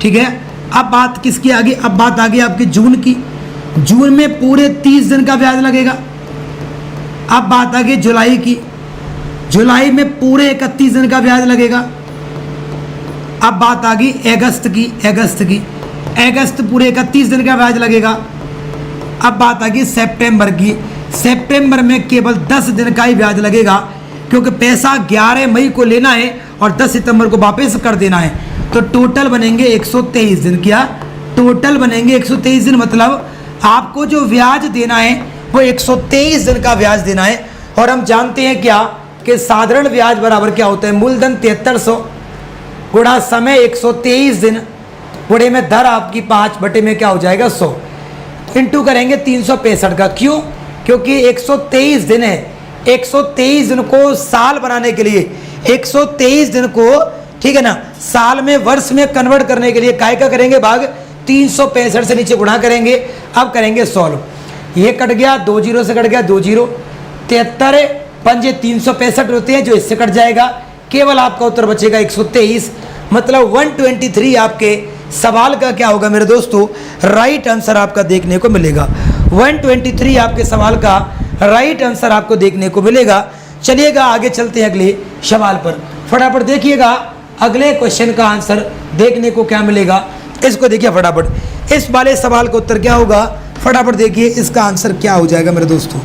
ठीक है, अब बात किसकी आ गई? अब बात आ गई आपकी जून की। जून में पूरे 30 दिन का ब्याज लगेगा। अब बात आ गई जुलाई की, जुलाई में पूरे 31 दिन का ब्याज लगेगा। अब बात आ गई अगस्त की, अगस्त पूरे 31 दिन का ब्याज लगेगा। अब बात आ गई सितंबर की, सितंबर में केवल 10 दिन का ही ब्याज लगेगा, क्योंकि पैसा 11 मई को लेना है और 10 सितंबर को वापस कर देना है। तो टोटल बनेंगे 123 दिन। क्या टोटल बनेंगे 123 दिन? मतलब आपको जो ब्याज देना है वो 123 दिन का ब्याज देना है। और हम जानते हैं क्या कि साधारण ब्याज बराबर क्या होता है? मूलधन 7300 गुणा समय 123 दिन गुणे में दर आपकी 5 बटे में क्या हो जाएगा 100, इंटू करेंगे 365 का। क्यों? क्योंकि 123 दिन है, 123 दिन को साल बनाने के लिए, 123 दिन को, ठीक है ना, साल में वर्ष में कन्वर्ट करने के लिए काय का करेंगे भाग? 365 से नीचे गुणा करेंगे। अब करेंगे सॉल्व, ये कट गया, 2 जीरो से कट गया 2 जीरो, 73 पंजे 365 होते हैं, जो इससे कट जाएगा, केवल आपका उत्तर बचेगा 123। मतलब 123 आपके सवाल का क्या होगा मेरे दोस्तों? राइट आंसर आपका देखने को मिलेगा। 123 आपके सवाल का राइट आंसर आपको देखने को मिलेगा। चलिएगा आगे चलते हैं अगले सवाल पर। फटाफट देखिएगा अगले क्वेश्चन का आंसर देखने को क्या मिलेगा, इसको देखिए फटाफट। इस वाले सवाल का उत्तर क्या होगा? फटाफट देखिए इसका आंसर क्या हो जाएगा मेरे दोस्तों।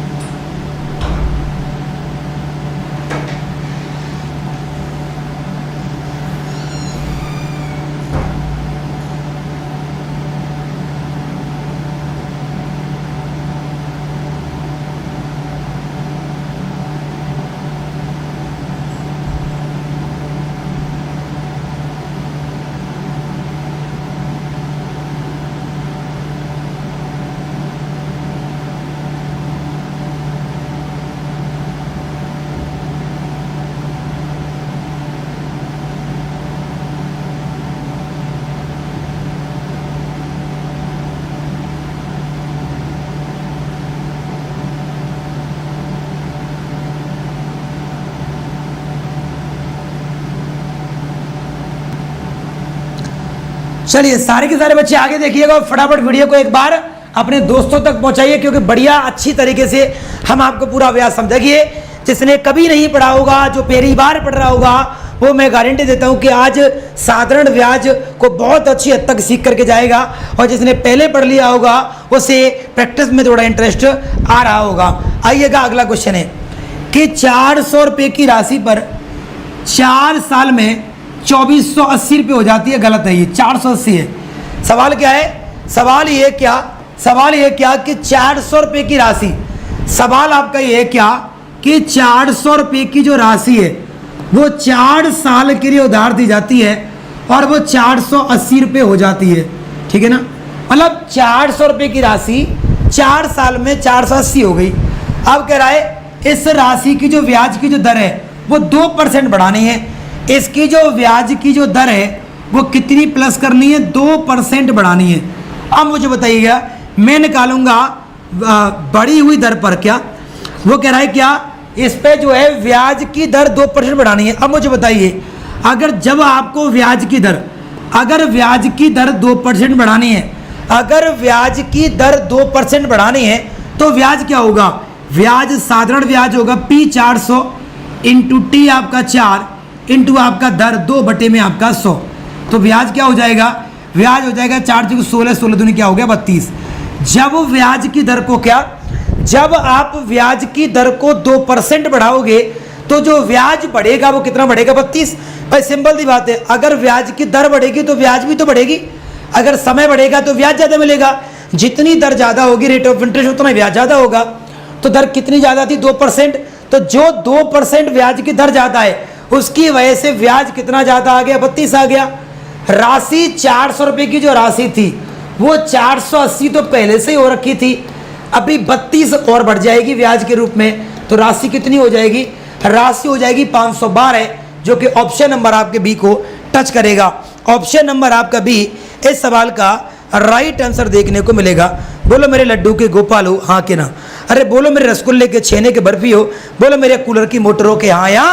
चलिए सारे के सारे बच्चे आगे देखिएगा और फटाफट वीडियो को एक बार अपने दोस्तों तक पहुंचाइए, क्योंकि बढ़िया अच्छी तरीके से हम आपको पूरा व्याज समझाइए। जिसने कभी नहीं पढ़ा होगा, जो पहली बार पढ़ रहा होगा, वो मैं गारंटी देता हूं कि आज साधारण ब्याज को बहुत अच्छी हद तक सीख करके जाएगा, और जिसने पहले पढ़ लिया होगा उसे प्रैक्टिस में थोड़ा इंटरेस्ट आ रहा होगा। आइएगा, अगला क्वेश्चन है कि 400 रुपये की राशि पर 4 साल में 2480 रुपये हो जाती है। गलत है, ये 480 है। सवाल क्या है? सवाल ये क्या कि 400 रुपये की राशि, सवाल आपका ये क्या कि 400 रुपये की जो राशि है वो 4 साल के लिए उधार दी जाती है और वो 480 रुपये हो जाती है। ठीक है ना, मतलब 400 रुपये की राशि 4 साल में 480 हो गई। अब कह रहा है इस राशि की जो ब्याज की जो दर है वो 2% बढ़ानी है। इसकी जो ब्याज की जो दर है वो कितनी प्लस करनी है? 2% बढ़ानी है। अब मुझे बताइएगा, मैं निकालूंगा बढ़ी हुई दर पर, क्या वो कह रहा है क्या इस पे जो है ब्याज की दर 2% बढ़ानी है। अब मुझे बताइए, अगर जब आपको ब्याज की दर 2% बढ़ानी है, अगर ब्याज की दर 2% बढ़ानी है तो ब्याज क्या होगा? ब्याज साधारण ब्याज होगा P400 इंटू T आपका 4 इंटू आपका दर 2 में आपका 100। तो ब्याज क्या हो जाएगा? ब्याज हो जाएगा 4 × 16, 16 दूनी क्या हो गया 32। जब ब्याज की दर को क्या, जब आप ब्याज की दर को 2% बढ़ाओगे तो जो ब्याज बढ़ेगा वो कितना बढ़ेगा? 32। भाई सिंपल सी बात है, अगर ब्याज की दर बढ़ेगी तो ब्याज भी तो बढ़ेगी, अगर समय बढ़ेगा तो ब्याज ज़्यादा मिलेगा। जितनी दर ज़्यादा होगी रेट ऑफ इंटरेस्ट उतना ब्याज ज़्यादा होगा। तो दर कितनी ज़्यादा थी? 2%। तो जो 2% ब्याज की दर ज़्यादा है उसकी वजह से ब्याज कितना ज़्यादा आ गया? 32 आ गया। राशि 400 रुपये की जो राशि थी वो 480 तो पहले से ही हो रखी थी, अभी 32 और बढ़ जाएगी ब्याज के रूप में। तो राशि कितनी हो जाएगी? राशि हो जाएगी 512, जो कि ऑप्शन नंबर आपके बी को टच करेगा। ऑप्शन नंबर आपका बी इस सवाल का राइट आंसर देखने को मिलेगा। बोलो मेरे लड्डू के गोपाल हो, हाँ के ना? अरे बोलो मेरे रसगुल्ले के छेने के बर्फी हो, बोलो मेरे कूलर की मोटरों के हाँ या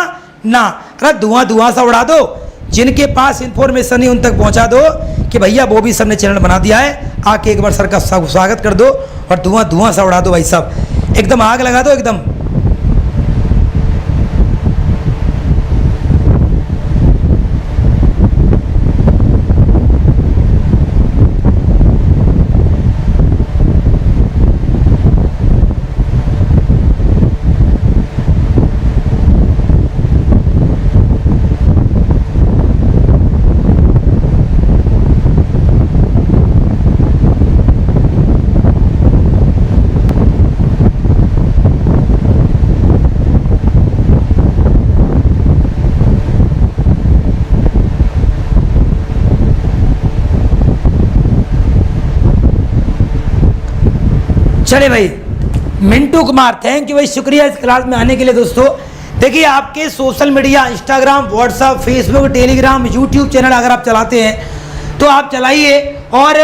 ना? अरे धुआं सा उड़ा दो, जिनके पास इंफॉर्मेशन नहीं उन तक पहुंचा दो कि भैया वो भी सर ने चैनल बना दिया है, आके एक बार सर का स्वागत कर दो और धुआं सा उड़ा दो भाई साहब, एकदम आग लगा दो एकदम। चले भाई, मिंटू कुमार, थैंक यू भाई, शुक्रिया इस क्लास में आने के लिए। दोस्तों देखिए, आपके social media Instagram, WhatsApp, Facebook, Telegram, YouTube channel अगर आप चलाते हैं तो आप चलाइए, और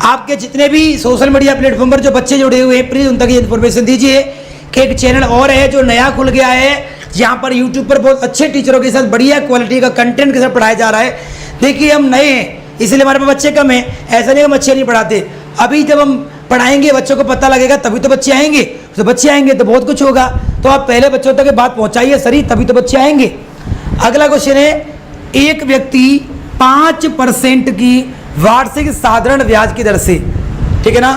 आपके जितने भी सोशल मीडिया प्लेटफॉर्म पर जो बच्चे जुड़े हुए हैं प्लीज़ उन तक ये इन्फॉर्मेशन दीजिए कि एक चैनल और है जो नया खुल गया है, जहाँ पर यूट्यूब पर बहुत अच्छे टीचरों के साथ बढ़िया क्वालिटी का कंटेंट के साथ पढ़ाया जा रहा है। देखिए हम नए हैं इसलिए हमारे पास बच्चे कम हैं, ऐसा नहीं हम अच्छे नहीं पढ़ाते। अभी जब हम पढ़ाएंगे बच्चों को पता लगेगा तभी तो बच्चे आएंगे, तो बच्चे आएंगे तो बहुत कुछ होगा। तो आप पहले बच्चों तक बात पहुंचाइए सही, तभी तो बच्चे आएंगे। अगला क्वेश्चन है, एक व्यक्ति 5% की वार्षिक साधारण ब्याज की दर से, ठीक है ना,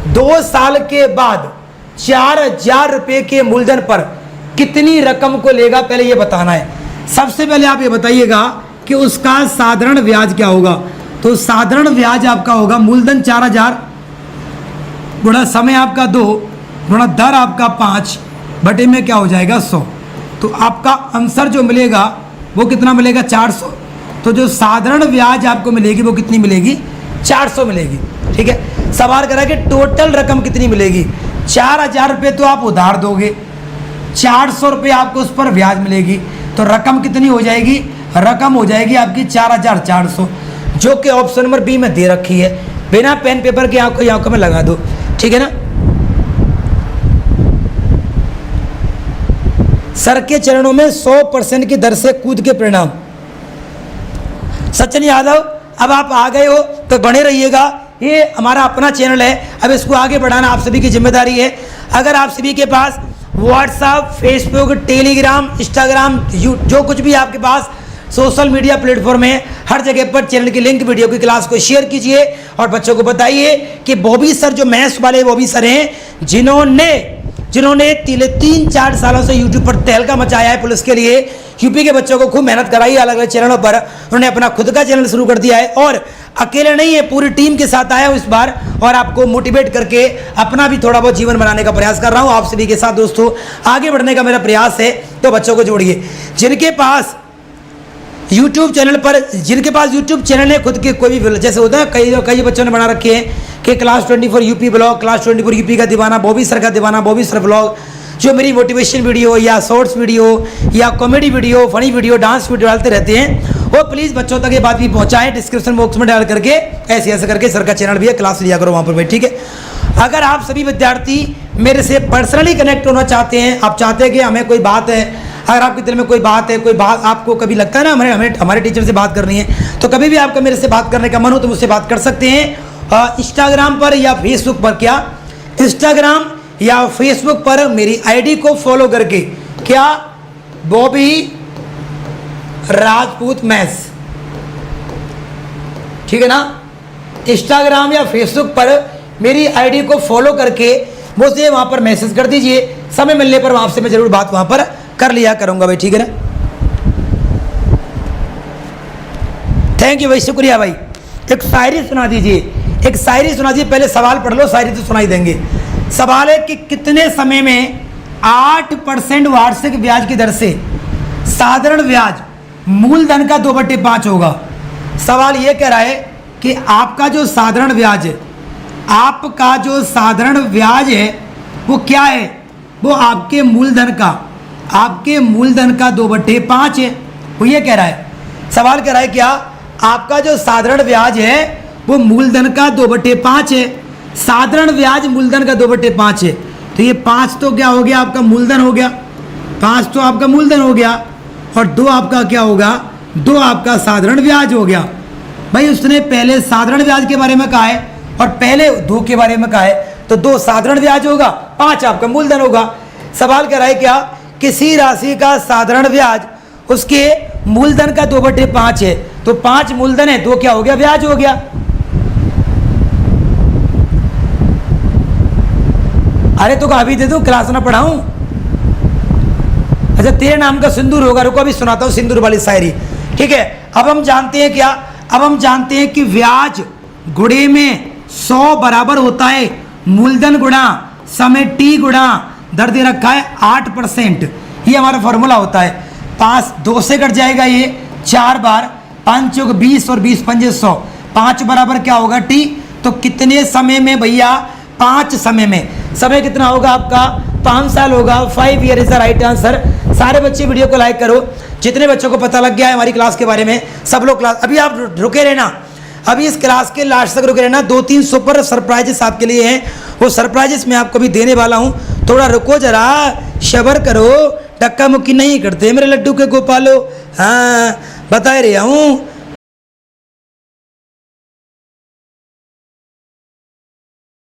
2 साल के बाद 4000 रुपये के मूलधन पर कितनी रकम को लेगा, पहले ये बताना है। सबसे पहले आप ये बताइएगा कि उसका साधारण ब्याज क्या होगा। तो साधारण ब्याज आपका होगा मूलधन 4000 गुणा समय आपका 2 गुणा दर आपका 5 बटे में क्या हो जाएगा 100। तो आपका आंसर जो मिलेगा वो कितना मिलेगा 400। तो जो साधारण ब्याज आपको मिलेगी वो कितनी मिलेगी 400 मिलेगी। ठीक है, सवाल करा कि टोटल रकम कितनी मिलेगी। 4000 रुपये तो आप उधार दोगे, 400 रुपये आपको उस पर ब्याज मिलेगी, तो रकम कितनी हो जाएगी, रकम हो जाएगी आपकी 4400, जो कि ऑप्शन नंबर बी में दे रखी है। बिना पेन पेपर के आंखों में लगा दो, ठीक है ना। सर के चरणों में 100% की दर से कूद के परिणाम। सचिन यादव अब आप आ गए हो तो बने रहिएगा, ये हमारा अपना चैनल है, अब इसको आगे बढ़ाना आप सभी की जिम्मेदारी है। अगर आप सभी के पास व्हाट्सएप, फेसबुक, टेलीग्राम, इंस्टाग्राम, जो कुछ भी आपके पास सोशल मीडिया प्लेटफॉर्म है, हर जगह पर चैनल की लिंक, वीडियो की क्लास को शेयर कीजिए और बच्चों को बताइए कि बॉबी सर जो मैथ्स वाले बॉबी सर हैं, जिन्होंने 3-4 सालों से यूट्यूब पर तहलका मचाया है पुलिस के लिए, यूपी के बच्चों को खूब मेहनत कराई है अलग अलग चैनलों पर, उन्होंने अपना खुद का चैनल शुरू कर दिया है और अकेले नहीं है, पूरी टीम के साथ आया हूँ इस बार और आपको मोटिवेट करके अपना भी थोड़ा बहुत जीवन बनाने का प्रयास कर रहा हूँ। आप सभी के साथ दोस्तों आगे बढ़ने का मेरा प्रयास है, तो बच्चों को जोड़िए। जिनके पास यूट्यूब चैनल पर, जिनके पास यूट्यूब चैनल है खुद के, कोई भी जैसे होता है कई बच्चों ने बना रखे हैं कि class 24 UP blog, class 24 UP का दीवाना, बॉबी सर का दीवाना, बॉबी सर ब्लॉग, जो मेरी मोटिवेशन वीडियो या शॉर्ट्स वीडियो या comedy video, funny video, dance video डालते रहते हैं, वो प्लीज़ बच्चों तक ये बात भी पहुँचाएं, डिस्क्रिप्शन बॉक्स में डाल करके ऐसे करके सर का चैनल भी है, क्लास लिया करो वहाँ पर भाई, ठीक है। अगर आप सभी विद्यार्थी मेरे से पर्सनली कनेक्ट होना चाहते हैं, आप चाहते हैं कि हमें कोई बात है, अगर आपके दिल में कोई बात है, कोई बात आपको कभी लगता है ना हमारे टीचर से बात करनी है, तो कभी भी आपका मेरे से बात करने का मन हो तो मुझसे बात कर सकते हैं इंस्टाग्राम पर या फेसबुक पर। क्या इंस्टाग्राम या फेसबुक पर मेरी आईडी को फॉलो करके, क्या बॉबी राजपूत मैथ्स, ठीक है ना, इंस्टाग्राम या फेसबुक पर मेरी आईडी को फॉलो करके मुझे वहां पर मैसेज कर दीजिए, समय मिलने पर आपसे मैं जरूर बात वहां पर कर लिया करूंगा भाई, ठीक है ना। थैंक यू भाई, शुक्रिया भाई। एक शायरी सुना दीजिए, एक शायरी सुना दीजिए, पहले सवाल पढ़ लो, शायरी तो सुनाई देंगे। सवाल है कि कितने समय में 8% वार्षिक ब्याज की दर से साधारण ब्याज मूलधन का 2/5 होगा। सवाल ये कह रहा है कि आपका जो साधारण ब्याज है, आपका जो साधारण ब्याज है वो क्या है, वो आपके मूलधन का 2/5 है, वो ये कह रहा है। सवाल कह रहा है क्या आपका जो साधारण ब्याज है वो मूलधन का 2/5 है, साधारण ब्याज मूलधन का 2/5 है, तो ये 5 तो क्या हो गया, आपका मूलधन हो गया, 5 तो आपका मूलधन हो गया और 2 आपका क्या होगा, 2 आपका साधारण ब्याज हो गया। भाई उसने पहले साधारण ब्याज के बारे में कहा है और पहले 2 के बारे में कहा है, तो 2 साधारण ब्याज होगा, 5 आपका मूलधन होगा। सवाल कर रहा है क्या किसी राशि का साधारण ब्याज उसके मूलधन का 2/5 है, तो 5 मूलधन है, 2 क्या हो गया, ब्याज हो गया। अरे तो अभी दे दो, क्लास ना पढ़ाऊं। अच्छा तेरे नाम का सिंदूर होगा, रुको अभी सुनाता हूं सिंदूर वाली शायरी, ठीक है। अब हम जानते हैं क्या, अब हम जानते हैं कि ब्याज गुणे में 100 बराबर होता है मूलधन गुणा समय टी गुणा दर दे रखा है 8%, ये हमारा फॉर्मूला होता है। 5 2 से कट जाएगा ये 4 बार, 5 चौक 20 और 20 पंजे 100, 5 बराबर क्या होगा टी, तो कितने समय में भैया, 5 समय में। समय कितना होगा आपका, 5 साल होगा, 5 year is the right answer. सारे बच्चे वीडियो को लाइक करो, जितने बच्चों को पता लग गया है हमारी क्लास के बारे में, सब लोग क्लास, अभी आप रुके रहना, अभी इस क्लास के लास्ट तक रुके रहना, 2-3 सुपर सरप्राइजेस आपके लिए हैं, वो सरप्राइजेस मैं आपको भी देने वाला हूँ, थोड़ा रुको जरा, सब्र करो, टक्का मुक्की नहीं करते मेरे लड्डू के गोपालो, हाँ बता रहा हूँ।